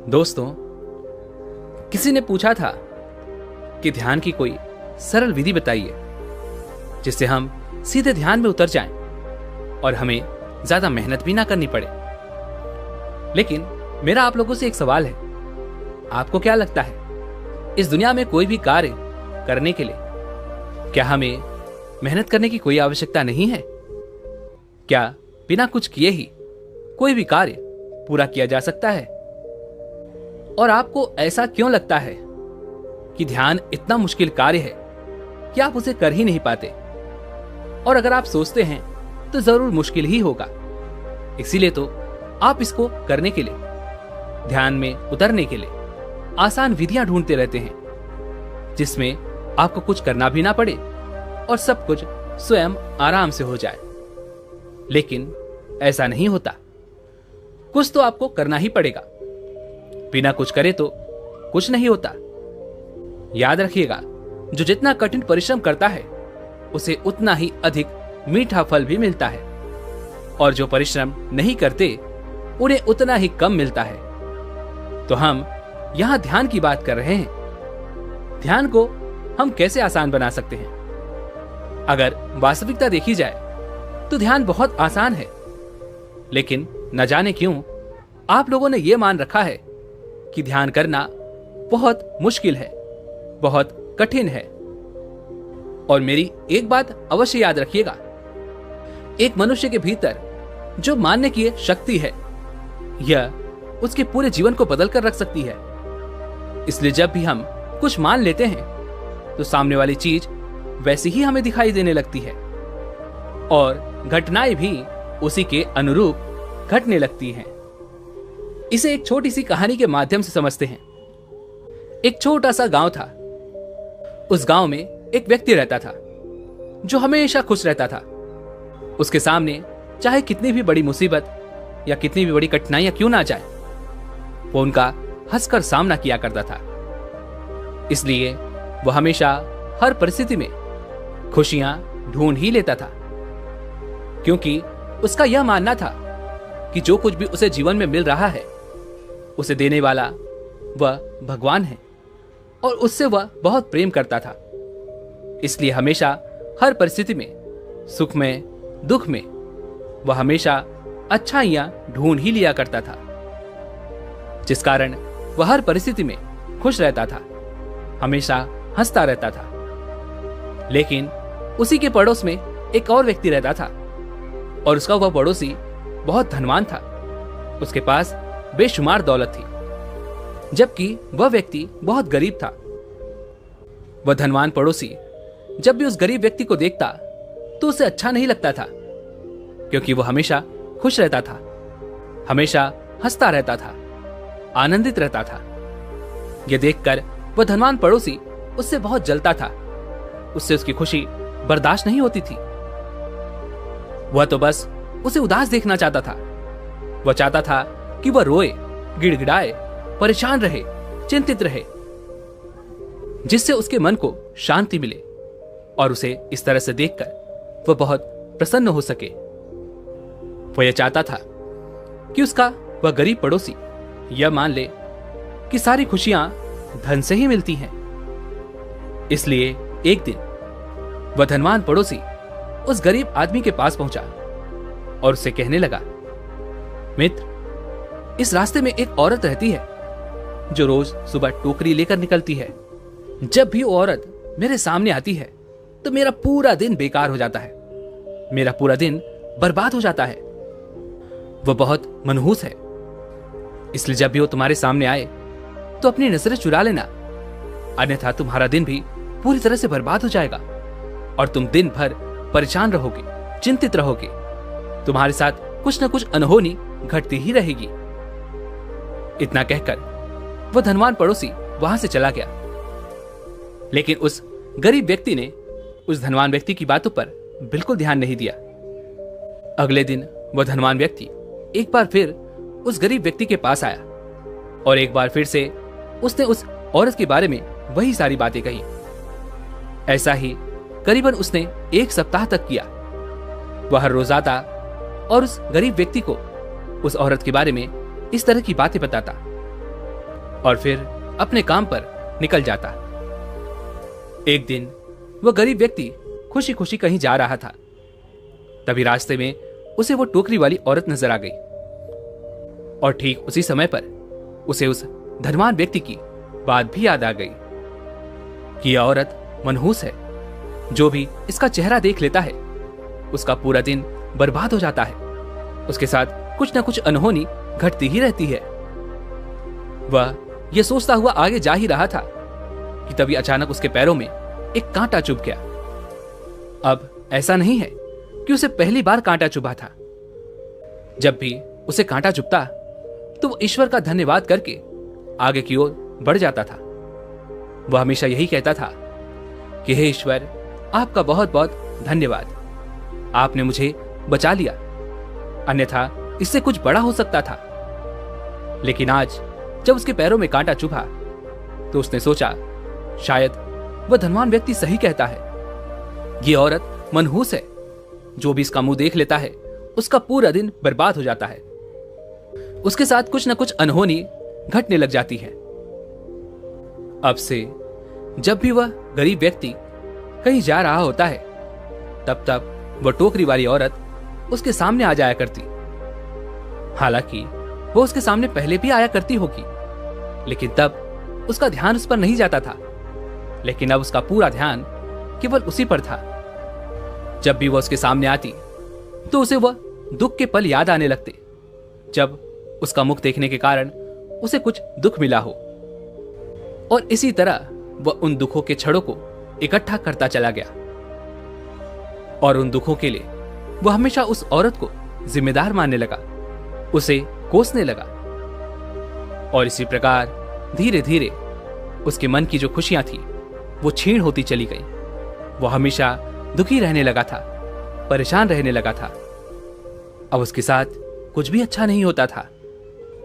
दोस्तों, किसी ने पूछा था कि ध्यान की कोई सरल विधि बताइए जिससे हम सीधे ध्यान में उतर जाएं और हमें ज्यादा मेहनत भी ना करनी पड़े। लेकिन मेरा आप लोगों से एक सवाल है, आपको क्या लगता है इस दुनिया में कोई भी कार्य करने के लिए क्या हमें मेहनत करने की कोई आवश्यकता नहीं है? क्या बिना कुछ किए ही कोई भी कार्य पूरा किया जा सकता है? और आपको ऐसा क्यों लगता है कि ध्यान इतना मुश्किल कार्य है कि आप उसे कर ही नहीं पाते? और अगर आप सोचते हैं तो जरूर मुश्किल ही होगा, इसीलिए तो आप इसको करने के लिए, ध्यान में उतरने के लिए आसान विधियां ढूंढते रहते हैं जिसमें आपको कुछ करना भी ना पड़े और सब कुछ स्वयं आराम से हो जाए। लेकिन ऐसा नहीं होता, कुछ तो आपको करना ही पड़ेगा। बिना कुछ करे तो कुछ नहीं होता। याद रखिएगा, जो जितना कठिन परिश्रम करता है उसे उतना ही अधिक मीठा फल भी मिलता है, और जो परिश्रम नहीं करते उन्हें उतना ही कम मिलता है। तो हम यहां ध्यान की बात कर रहे हैं। ध्यान को हम कैसे आसान बना सकते हैं? अगर वास्तविकता देखी जाए तो ध्यान बहुत आसान है, लेकिन न जाने क्यों आप लोगों ने यह मान रखा है कि ध्यान करना बहुत मुश्किल है, बहुत कठिन है। और मेरी एक बात अवश्य याद रखिएगा, एक मनुष्य के भीतर जो मानने की शक्ति है यह उसके पूरे जीवन को बदल कर रख सकती है। इसलिए जब भी हम कुछ मान लेते हैं तो सामने वाली चीज वैसी ही हमें दिखाई देने लगती है और घटनाएं भी उसी के अनुरूप घटने लगती हैं। इसे एक छोटी सी कहानी के माध्यम से समझते हैं। एक छोटा सा गांव था। उस गांव में एक व्यक्ति रहता था जो हमेशा खुश रहता था। उसके सामने चाहे कितनी भी बड़ी मुसीबत या कितनी भी बड़ी कठिनाइयां क्यों ना जाए, वो उनका हंसकर सामना किया करता था। इसलिए वह हमेशा हर परिस्थिति में खुशियां ढूंढ ही लेता था, क्योंकि उसका यह मानना था कि जो कुछ भी उसे जीवन में मिल रहा है उसे देने वाला वह भगवान है और उससे वह बहुत प्रेम करता था। इसलिए हमेशा हर परिस्थिति में, सुख में, दुख में, वह हमेशा अच्छाइयां ढूंढ ही लिया करता था, जिस कारण वह हर परिस्थिति में खुश रहता था, हमेशा हंसता रहता था। लेकिन उसी के पड़ोस में एक और व्यक्ति रहता था और उसका वह पड़ोसी बहुत धनवान था। उसके पास बेशुमार दौलत थी, जबकि वह व्यक्ति बहुत गरीब था। वह धनवान पड़ोसी जब भी उस गरीब व्यक्ति को देखता तो उसे अच्छा नहीं लगता था, क्योंकि वह हमेशा खुश रहता था, हमेशा हंसता रहता था, आनंदित रहता था। यह देखकर वह धनवान पड़ोसी उससे बहुत जलता था। उससे उसकी खुशी बर्दाश्त नहीं होती थी। वह तो बस उसे उदास देखना चाहता था। वह चाहता था कि वह रोए, गिड़गिड़ाए, परेशान रहे, चिंतित रहे, जिससे उसके मन को शांति मिले और उसे इस तरह से देखकर वह बहुत प्रसन्न हो सके। वह यह चाहता था कि उसका वह गरीब पड़ोसी यह मान ले कि सारी खुशियां धन से ही मिलती हैं। इसलिए एक दिन वह धनवान पड़ोसी उस गरीब आदमी के पास पहुंचा और उससे कहने लगा, मित्र, इस रास्ते में एक औरत रहती है जो रोज सुबह टोकरी लेकर निकलती है। जब भी वो औरत मेरे सामने आती है तो मेरा पूरा दिन बेकार हो जाता है, मेरा पूरा दिन बर्बाद हो जाता है। वह बहुत मनहूस है, इसलिए जब भी वो तुम्हारे सामने आए तो अपनी नजरें चुरा लेना, अन्यथा तुम्हारा दिन भी पूरी तरह से बर्बाद हो जाएगा और तुम दिन भर परेशान रहोगे, चिंतित रहोगे। तुम्हारे साथ कुछ न कुछ अनहोनी घटती ही रहेगी। इतना कहकर वह धनवान पड़ोसी वहां से चला गया। लेकिन उस गरीब व्यक्ति ने उस धनवान व्यक्ति की बातों पर बिल्कुल ध्यान नहीं दिया। अगले दिन वह धनवान व्यक्ति एक बार फिर उस गरीब व्यक्ति के पास आया और एक बार फिर से उसने उस औरत के बारे में वही सारी बातें कही। ऐसा ही करीबन उसने एक सप्ताह तक किया। वह हर रोज आता और उस गरीब व्यक्ति को उस औरत के बारे में इस तरह की बातें बताता और फिर अपने काम पर निकल जाता। एक दिन वह गरीब व्यक्ति खुशी खुशी कहीं जा रहा था। तभी रास्ते में उसे वो टोकरी वाली औरत नजर आ गई और ठीक उसी समय पर उसे उस धनवान व्यक्ति की बात भी याद आ गई कि यह औरत मनहूस है। जो भी इसका चेहरा देख लेता है उसका पूरा दिन बर्बाद हो जाता है। उसके साथ कुछ न कुछ अनहोनी घटती ही रहती है। वह यह सोचता हुआ आगे जा ही रहा था कि तभी अचानक उसके पैरों में एक कांटा चुभ गया। अब ऐसा नहीं है कि उसे पहली बार कांटा चुभा था। जब भी उसे कांटा चुभता तो वो ईश्वर का धन्यवाद करके आगे की ओर बढ़ जाता था। वह हमेशा यही कहता था कि हे ईश्वर, आपका बहुत बहुत धन्यवाद, आपने मुझे बचा लिया, अन्यथा इससे कुछ बड़ा हो सकता था। लेकिन आज जब उसके पैरों में कांटा चुभा तो उसने सोचा शायद वह धनवान व्यक्ति सही कहता है। ये औरत मनहूस है। जो भी इसका मुंह देख लेता है उसका पूरा दिन बर्बाद हो जाता है। उसके साथ कुछ न कुछ अनहोनी घटने लग जाती है। अब से जब भी वह गरीब व्यक्ति कहीं जा रहा होता है तब तब वह टोकरी वाली औरत उसके सामने आ जाया करती। हालांकि वो उसके सामने पहले भी आया करती होगी, लेकिन तब उसका ध्यान उस पर नहीं जाता था। लेकिन अब उसका पूरा ध्यान केवल उसी पर था। जब भी वह उसके सामने आती तो उसे वह दुख के पल याद आने लगते, जब उसका मुख देखने के कारण उसे कुछ दुख मिला हो। और इसी तरह वह उन दुखों के छड़ों को इकट्ठा करता चला गया और उन दुखों के लिए वह हमेशा उस औरत को जिम्मेदार मानने लगा, उसे कोसने लगा। और इसी प्रकार धीरे धीरे उसके मन की जो खुशियां थी वो छीण होती चली गई। वह हमेशा दुखी रहने लगा था, परेशान रहने लगा था। अब उसके साथ कुछ भी अच्छा नहीं होता था।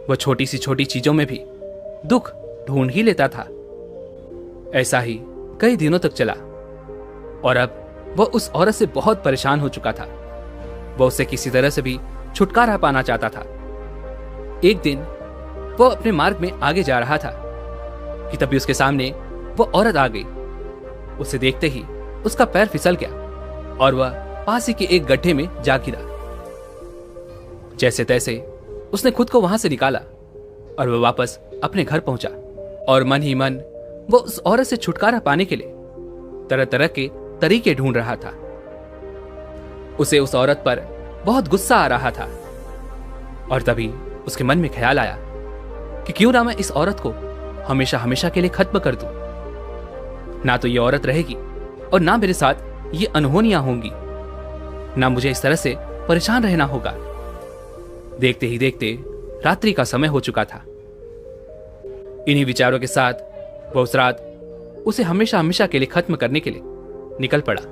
वह छोटी सी छोटी चीजों में भी दुख ढूंढ ही लेता था। ऐसा ही कई दिनों तक चला और अब वह उस औरत से बहुत परेशान हो चुका था। वह उससे किसी तरह से भी छुटकारा पाना चाहता था। एक दिन वह अपने मार्ग में आगे जा रहा था कि तभी उसके सामने वह औरत आ गई। उसे देखते ही उसका पैर फिसल गया और वह पास ही के एक गड्ढे में जा गिरा। जैसे तैसे उसने खुद को वहां से निकाला और वह वापस अपने घर पहुंचा और मन ही मन वो उस औरत से छुटकारा पाने के लिए तरह तरह के तरीके ढूंढ रहा था। उसे उस औरत पर बहुत गुस्सा आ रहा था और तभी उसके मन में ख्याल आया कि क्यों ना मैं इस औरत को हमेशा हमेशा के लिए खत्म कर दूं। ना तो ये औरत रहेगी और ना मेरे साथ ये अनहोनियां होंगी, ना मुझे इस तरह से परेशान रहना होगा। देखते ही देखते रात्रि का समय हो चुका था। इन्हीं विचारों के साथ वह उस रात उसे हमेशा हमेशा के लिए खत्म करने के लिए निकल पड़ा।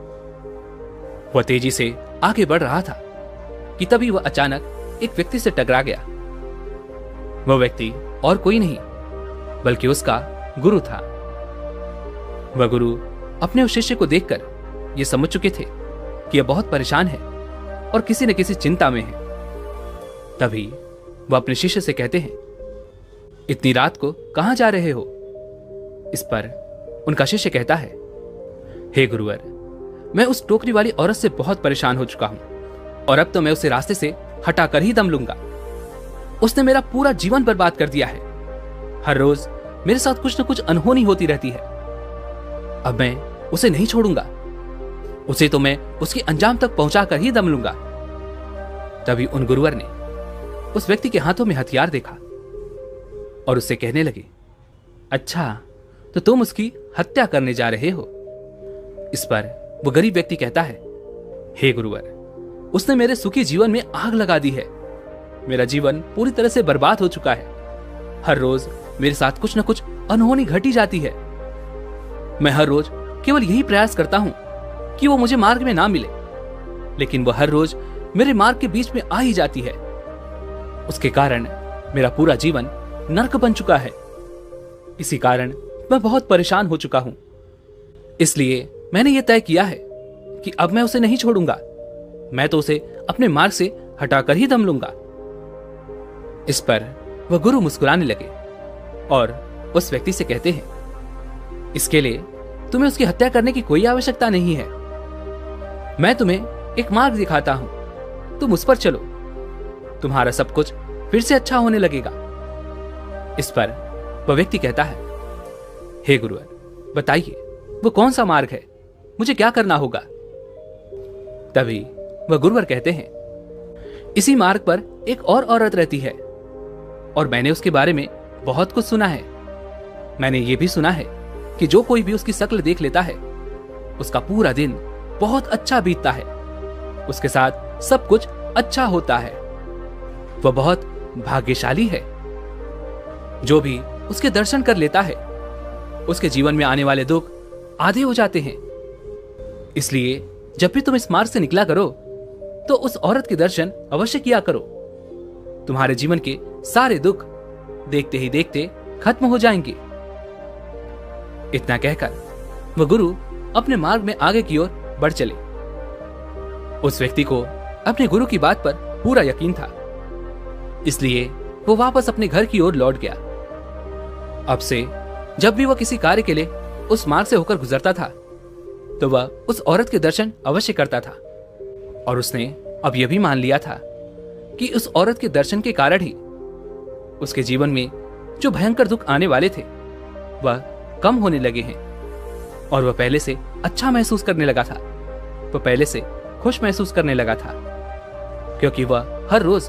वह तेजी से आगे बढ़ रहा था कि तभी वह अचानक एक व्यक्ति से टकरा गया। वह व्यक्ति और कोई नहीं बल्कि उसका गुरु था। वह गुरु अपने उस शिष्य को देखकर यह समझ चुके थे कि यह बहुत परेशान है और किसी न किसी चिंता में है। तभी वह अपने शिष्य से कहते हैं, इतनी रात को कहां जा रहे हो? इस पर उनका शिष्य कहता है, हे गुरुवर, मैं उस टोकरी वाली औरत से बहुत परेशान हो चुका हूं और अब तो मैं उसे रास्ते से हटाकर ही दम लूंगा। उसने मेरा पूरा जीवन बर्बाद कर दिया है। हर रोज मेरे साथ कुछ न कुछ अनहोनी होती रहती है। अब मैं उसे नहीं छोड़ूंगा। उसे तो मैं उसके अंजाम तक पहुंचाकर ही दम लूंगा। तभी उन गुरुवर ने उस व्यक्ति के हाथों में हथियार देखा और उससे कहने लगे, अच्छा तो तुम उसकी हत्या करने जा रहे हो? इस पर वो गरीब व्यक्ति कहता है, हे गुरुवर, उसने मेरे सुखी जीवन में आग लगा दी है। मेरा जीवन पूरी तरह से बर्बाद हो चुका है। हर रोज मेरे साथ कुछ न कुछ अनहोनी घटी जाती है। मैं हर रोज केवल यही प्रयास करता हूं कि वो मुझे मार्ग में ना मिले, लेकिन वो हर रोज मेरे मार्ग के बीच में आ ही जाती है। उसके कारण मेरा पूरा जीवन नरक बन चुका है। इसी कारण मैं बहुत परेशान हो चुका हूं। इसलिए मैंने यह तय किया है कि अब मैं उसे नहीं छोड़ूंगा। मैं तो उसे अपने मार्ग से हटाकर ही दम लूंगा। इस पर वह गुरु मुस्कुराने लगे और उस व्यक्ति से कहते हैं, इसके लिए तुम्हें उसकी हत्या करने की कोई आवश्यकता नहीं है। मैं तुम्हें एक मार्ग दिखाता हूं, तुम उस पर चलो, तुम्हारा सब कुछ फिर से अच्छा होने लगेगा। इस पर वह व्यक्ति कहता है, हे गुरुवर, बताइए वो कौन सा मार्ग है, मुझे क्या करना होगा? तभी वह गुरुवर कहते हैं, इसी मार्ग पर एक और औरत रहती है और मैंने उसके बारे में बहुत कुछ सुना है। मैंने ये भी सुना है कि जो कोई भी उसकी शक्ल देख लेता है उसका पूरा दिन बहुत अच्छा बीतता है, उसके साथ सब कुछ अच्छा होता है। वह बहुत भाग्यशाली है। जो भी उसके दर्शन कर लेता है उसके जीवन में आने वाले दुख आधे हो जाते हैं। इसलिए जब भी तुम इस मार्ग से निकला करो तो उस औरत के दर्शन अवश्य किया करो। तुम्हारे जीवन के सारे दुख देखते ही देखते खत्म हो जाएंगे। इतना कहकर वह गुरु अपने मार्ग में आगे की ओर बढ़ चले। उस व्यक्ति को अपने गुरु की बात पर पूरा यकीन था, इसलिए वो वापस अपने घर की ओर लौट गया। अब से जब भी वह किसी कार्य के लिए उस मार्ग से होकर गुजरता था तो वह उस औरत के दर्शन अवश्य करता था। और उसने अब यह भी मान लिया था कि उस औरत के दर्शन के कारण ही उसके जीवन में जो भयंकर दुख आने वाले थे वह कम होने लगे हैं और वह पहले से अच्छा महसूस करने लगा था। वह पहले से खुश महसूस करने लगा था, क्योंकि वह हर रोज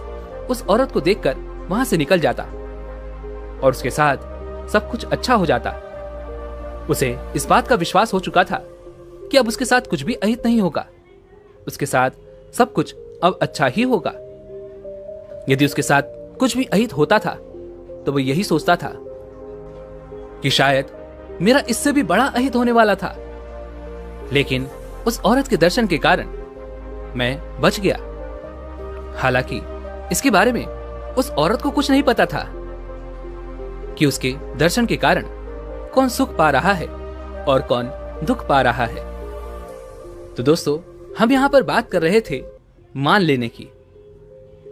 उस औरत को देखकर वहां से निकल जाता और उसके साथ सब कुछ अच्छा हो जाता। उसे इस बात का विश्वास हो चुका था कि अब उसके साथ कुछ भी अहित नहीं होगा, उसके साथ सब कुछ अब अच्छा ही होगा। यदि उसके साथ कुछ भी अहित होता था तो वह यही सोचता था कि शायद मेरा इससे भी बड़ा अहित होने वाला था, लेकिन उस औरत के दर्शन के कारण मैं बच गया। हालांकि इसके बारे में उस औरत को कुछ नहीं पता था कि उसके दर्शन के कारण कौन सुख पा रहा है और कौन दुख पा रहा है। तो दोस्तों, हम यहां पर बात कर रहे थे मान लेने की।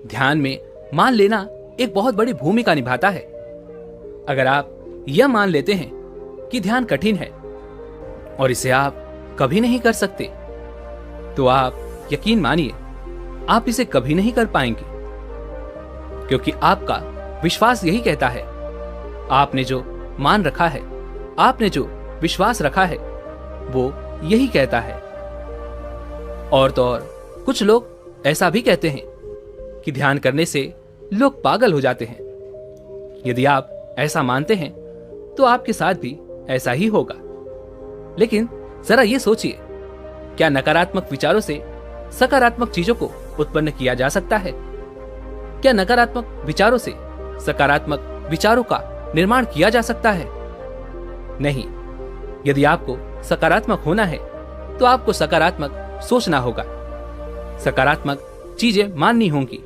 ध्यान में मान लेना एक बहुत बड़ी भूमिका निभाता है। अगर आप यह मान लेते हैं कि ध्यान कठिन है और इसे आप कभी नहीं कर सकते, तो आप यकीन मानिए आप इसे कभी नहीं कर पाएंगे, क्योंकि आपका विश्वास यही कहता है। आपने जो मान रखा है, आपने जो विश्वास रखा है, वो यही कहता है। और तो और कुछ लोग ऐसा भी कहते हैं कि ध्यान करने से लोग पागल हो जाते हैं। यदि आप ऐसा मानते हैं तो आपके साथ भी ऐसा ही होगा। लेकिन जरा ये सोचिए, क्या नकारात्मक विचारों से सकारात्मक चीजों को उत्पन्न किया जा सकता है? क्या नकारात्मक विचारों से सकारात्मक विचारों का निर्माण किया जा सकता है? नहीं। यदि आपको सकारात्मक होना है तो आपको सकारात्मक सोचना होगा, सकारात्मक चीजें माननी होंगी,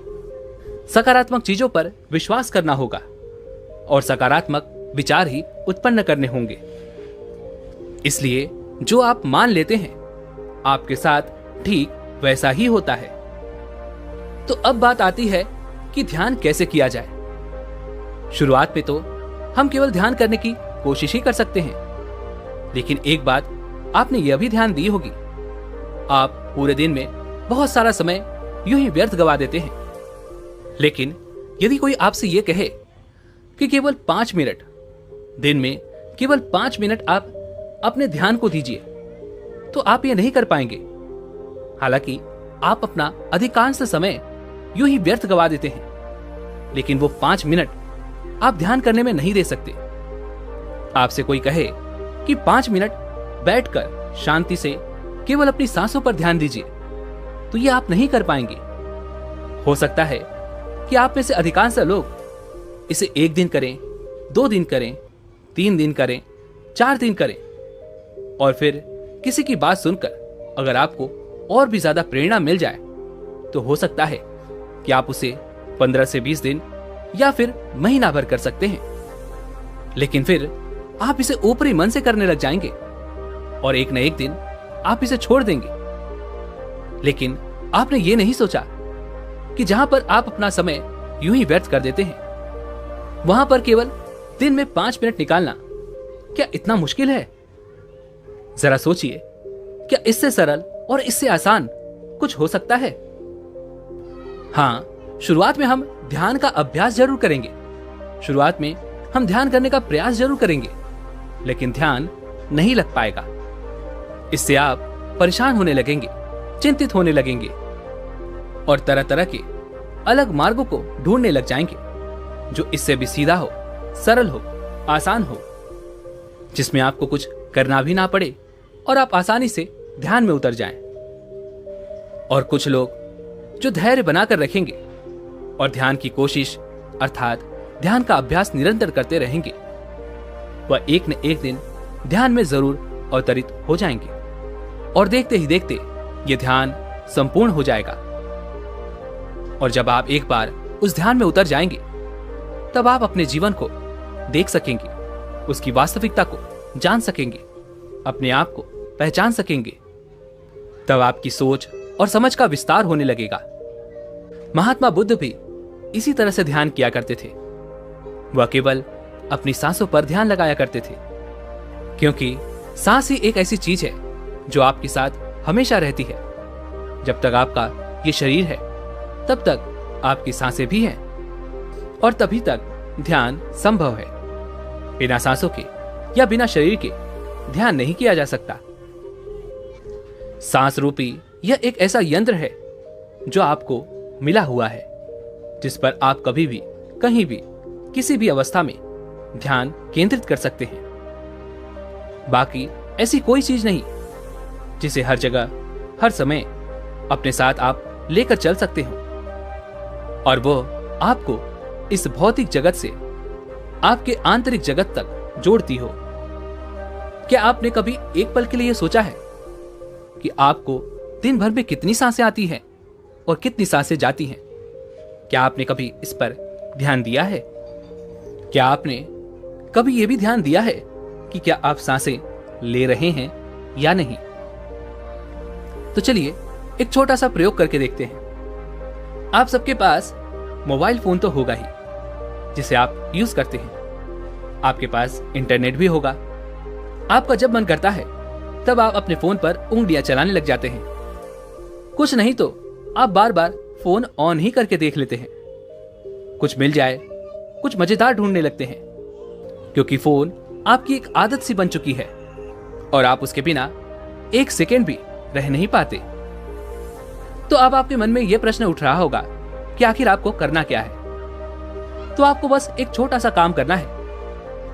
सकारात्मक चीजों पर विश्वास करना होगा और सकारात्मक विचार ही उत्पन्न करने होंगे। इसलिए जो आप मान लेते हैं आपके साथ ठीक वैसा ही होता है। तो अब बात आती है कि ध्यान कैसे किया जाए। शुरुआत में तो हम केवल ध्यान करने की कोशिश ही कर सकते हैं, लेकिन एक बात आपने यह भी ध्यान दी होगी, आप पूरे दिन में बहुत सारा समय यूं ही व्यर्थ गवा देते हैं। लेकिन यदि कोई आपसे यह कहे कि केवल 5 मिनट दिन में, केवल 5 मिनट आप अपने ध्यान को दीजिए, तो आप ये नहीं कर पाएंगे। हालांकि आप अपना अधिकांश समय यूं ही व्यर्थ गवा देते हैं, लेकिन वो 5 मिनट आप ध्यान करने में नहीं दे सकते। आपसे कोई कहे कि 5 मिनट बैठकर शांति से केवल अपनी सांसों पर ध्यान दीजिए, तो ये आप नहीं कर पाएंगे। हो सकता है कि आप में से अधिकांश लोग इसे 1 दिन करें, 2 दिन करें, 3 दिन करें, 4 दिन करें, और फिर किसी की बात सुनकर अगर आपको और भी ज्यादा प्रेरणा मिल जाए तो हो सकता है कि आप उसे 15 से 20 दिन या फिर महीना भर कर सकते हैं। लेकिन फिर आप इसे ऊपरी मन से करने लग जाएंगे और एक न एक दिन आप इसे छोड़ देंगे। लेकिन आपने ये नहीं सोचा कि जहां पर आप अपना समय यूं ही व्यर्थ कर देते हैं, वहां पर केवल दिन में 5 मिनट निकालना क्या इतना मुश्किल है? जरा सोचिए, क्या इससे सरल और इससे आसान कुछ हो सकता है? हाँ, शुरुआत में हम ध्यान का अभ्यास जरूर करेंगे, शुरुआत में हम ध्यान करने का प्रयास जरूर करेंगे, लेकिन ध्यान नहीं लग पाएगा। इससे आप परेशान होने लगेंगे, चिंतित होने लगेंगे और तरह तरह के अलग मार्गों को ढूंढने लग जाएंगे जो इससे भी सीधा हो, सरल हो, आसान हो, जिसमें आपको कुछ करना भी ना पड़े और आप आसानी से ध्यान में उतर जाएं। और कुछ लोग जो धैर्य बनाकर रखेंगे और ध्यान की कोशिश अर्थात ध्यान का अभ्यास निरंतर करते रहेंगे, वह एक न एक दिन ध्यान में जरूर अवतरित हो जाएंगे और देखते ही देखते यह ध्यान संपूर्ण हो जाएगा। और जब आप एक बार उस ध्यान में उतर जाएंगे, तब आप अपने जीवन को देख सकेंगे, उसकी वास्तविकता को जान सकेंगे, अपने आप को पहचान सकेंगे। तब आपकी सोच और समझ का विस्तार होने लगेगा। महात्मा बुद्ध भी इसी तरह से ध्यान किया करते थे। वह केवल अपनी सांसों पर ध्यान लगाया करते थे, क्योंकि सांस ही एक ऐसी चीज है जो आपके साथ हमेशा रहती है। जब तक आपका ये शरीर है, तब तक आपकी सांसें भी हैं और तभी तक ध्यान संभव है। बिना सांसों के या बिना शरीर के ध्यान नहीं किया जा सकता। सांस रूपी यह एक ऐसा यंत्र है जो आपको मिला हुआ है, जिस पर आप कभी भी, कहीं भी, किसी भी अवस्था में ध्यान केंद्रित कर सकते हैं। बाकी ऐसी कोई चीज नहीं जिसे हर जगह, हर समय अपने साथ आप लेकर चल सकते हो और वो आपको इस भौतिक जगत से आपके आंतरिक जगत तक जोड़ती हो। क्या आपने कभी एक पल के लिए सोचा है कि आपको दिन भर में कितनी सांसें आती हैं और कितनी सांसें जाती हैं? क्या आपने कभी इस पर ध्यान दिया है? क्या आपने कभी यह भी ध्यान दिया है कि क्या आप सांसें ले रहे हैं या नहीं? तो चलिए एक छोटा सा प्रयोग करके देखते हैं। आप सबके पास मोबाइल फोन तो होगा ही, जिसे आप यूज करते हैं। आपके पास इंटरनेट भी होगा। आपका जब मन करता है, तब आप अपने फोन पर उंगलियां चलाने लग जाते हैं। कुछ नहीं तो आप बार बार फोन ऑन ही करके देख लेते हैं। कुछ मिल जाए, कुछ मजेदार ढूंढने लगते हैं, क्योंकि फोन आपकी एक आदत सी बन चुकी है और आप उसके बिना एक सेकेंड भी रह नहीं पाते। तो अब आपके मन में यह प्रश्न उठ रहा होगा कि आखिर आपको करना क्या है? तो आपको बस एक छोटा सा काम करना है।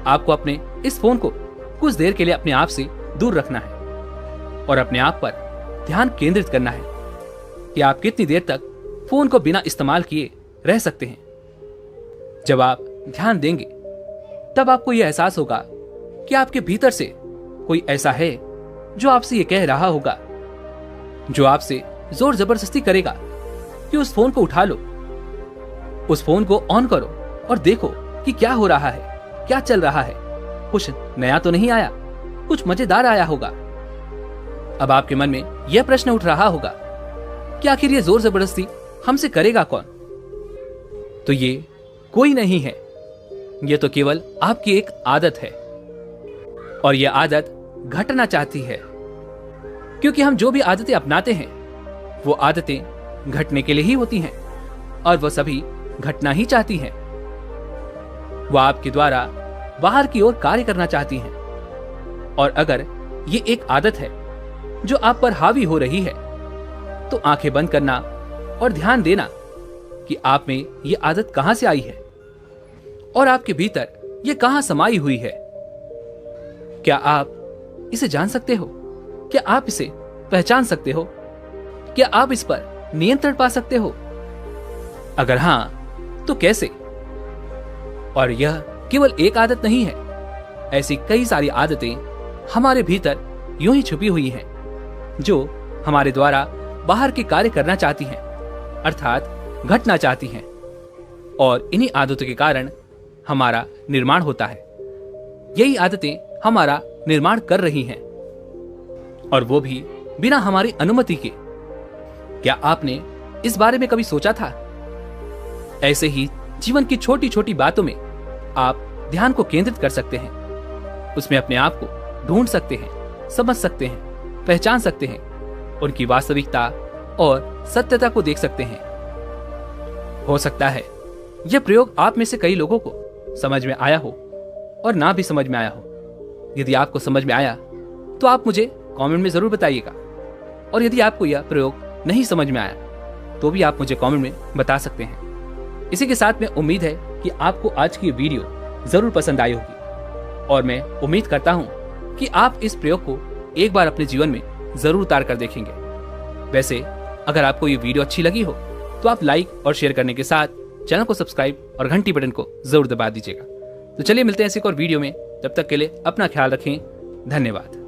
आपको अपने इस फोन को कुछ देर के लिए अपने आप से दूर रखना है और अपने आप पर ध्यान केंद्रित करना है कि आप कितनी देर तक फोन को बिना इस्तेमाल किए रह सकते हैं। जब आप ध्यान देंगे, तब आपको यह एहसास होगा कि आपके भीतर से कोई ऐसा है जो आपसे ये कह रहा होगा, जो आपसे जोर जबरदस्ती करेगा कि उस फोन को उठा लो, उस फोन को ऑन करो और देखो कि क्या हो रहा है, क्या चल रहा है। कुछ नया तो नहीं आया, कुछ मजेदार आया होगा। अब आपके मन में यह प्रश्न उठ रहा होगा कि आखिर ये जोर जबरदस्ती हमसे करेगा कौन? तो ये कोई नहीं है, ये तो केवल आपकी एक आदत है और यह आदत घटना चाहती है, क्योंकि हम जो भी आदतें अपनाते हैं वो आदतें घटने के लिए ही होती हैं और वह सभी घटना ही चाहती हैं। वह आपके द्वारा बाहर की ओर कार्य करना चाहती हैं और अगर ये एक आदत है जो आप पर हावी हो रही है, तो आंखें बंद करना और ध्यान देना कि आप में ये आदत कहां से आई है और आपके भीतर ये कहां समाई हुई है। क्या आप इसे जान सकते हो? क्या आप इसे पहचान सकते हो? क्या आप इस पर नियंत्रण पा सकते हो? अगर हां, तो कैसे? और यह केवल एक आदत नहीं है, ऐसी कई सारी आदतें हमारे भीतर यूं ही छुपी हुई हैं, जो हमारे द्वारा बाहर के कार्य करना चाहती हैं, अर्थात घटना चाहती हैं, और इन्हीं आदतों के कारण हमारा निर्माण होता है। यही आदतें हमारा निर्माण कर रही हैं, और वो भी बिना हमारी अनुमति के। क्या आपने इस बारे में कभी सोचा था? ऐसे ही जीवन की छोटी छोटी बातों में आप ध्यान को केंद्रित कर सकते हैं। उसमें अपने आप को ढूंढ सकते हैं, समझ सकते हैं, पहचान सकते हैं, उनकी वास्तविकता और सत्यता को देख सकते हैं। हो सकता है यह प्रयोग आप में से कई लोगों को समझ में आया हो और ना भी समझ में आया हो। यदि आपको समझ में आया तो आप मुझे कमेंट में जरूर बताइएगा, और यदि आपको यह प्रयोग नहीं समझ में आया तो भी आप मुझे कमेंट में बता सकते हैं। इसी के साथ में उम्मीद है कि आपको आज की वीडियो जरूर पसंद आई होगी, और मैं उम्मीद करता हूं कि आप इस प्रयोग को एक बार अपने जीवन में जरूर उतार कर देखेंगे। वैसे अगर आपको ये वीडियो अच्छी लगी हो तो आप लाइक और शेयर करने के साथ चैनल को सब्सक्राइब और घंटी बटन को जरूर दबा दीजिएगा। तो चलिए मिलते हैं ऐसे एक और वीडियो में, तब तक के लिए अपना ख्याल रखें। धन्यवाद।